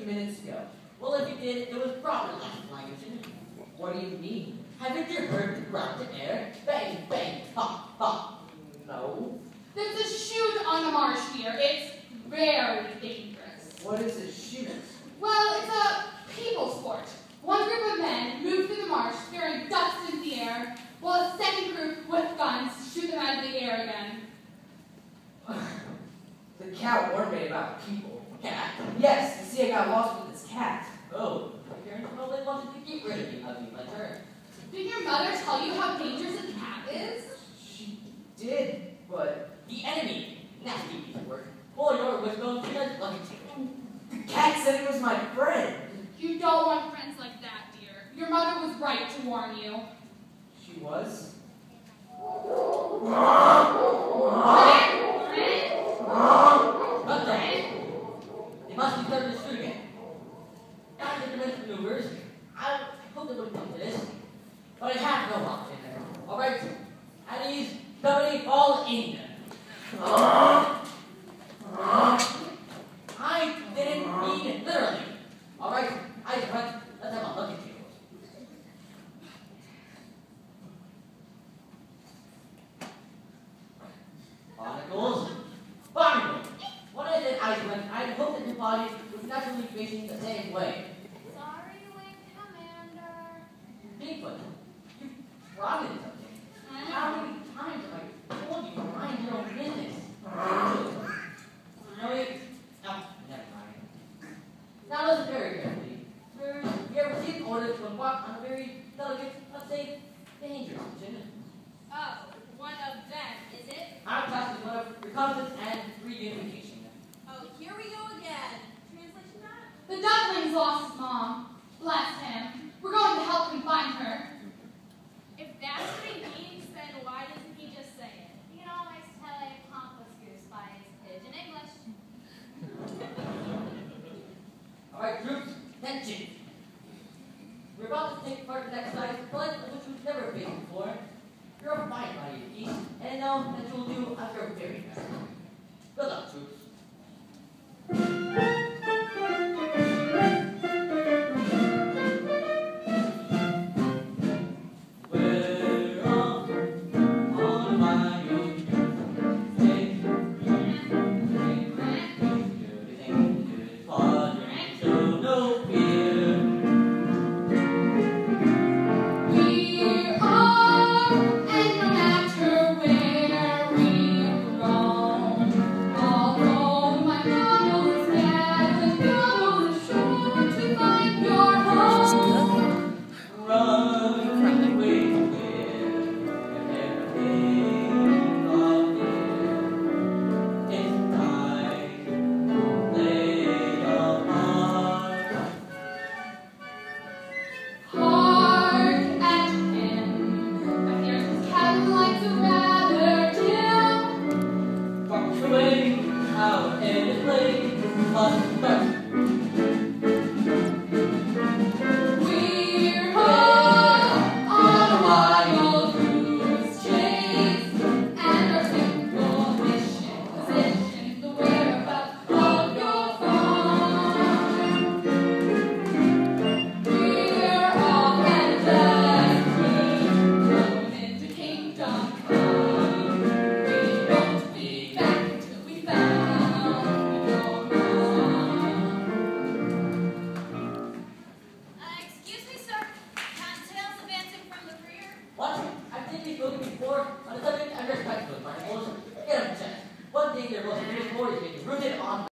few minutes ago. Well, if you did, it was proper language. What do you mean? Haven't you heard the ground to air? Bang, bang, pop, pop. No. There's a shoot on the marsh here. It's very dangerous. What is a shoot? Well, it's a people sport. One group of men move through the marsh, throwing dust in the air, while a second group with guns shoot them out of the air again. The cat warned me about people. Cat? Yes, you see I got lost with this cat. Oh, my parents probably wanted to get rid of me, my turn. Did your mother tell you how dangerous a cat is? She did, but the enemy, nasty piece of work. Well, your was going to let me take The cat said it was my friend. You don't want friends like that, dear. Your mother was right to warn you. She was? What the heck? They must be starting to shoot again. After the different maneuvers, I hope they wouldn't come to this. But I have no option there. Alright? At ease, somebody fall in. I didn't mean it literally. Alright? Let's have a look at you. Barnacles. Barnacles. When I said Iceland, I hope that your body was naturally facing the same way. Sorry, Wing Commander. Bigfoot, you've forgotten something. How many times have I told you to mind your own business? No, never mind. Now listen very carefully. You ever received orders to embark on a very delicate, let's say, dangerous mission? Oh, one of them, is it? Our task is one of reconnaissance and reunification. Oh, here we go again. Translation that? The duckling's lost his mom. Bless him. We're going to help him find her. If that's what he means, then why doesn't he just say it? You can always tell a pompous goose by his pidgin English. Alright, troops, attention. We're about to take part in an exercise, which we've never faced before. You're a fine body of peace, and I know that you'll do at your very best. Good luck, troops. One thing there was, it was more is rooted on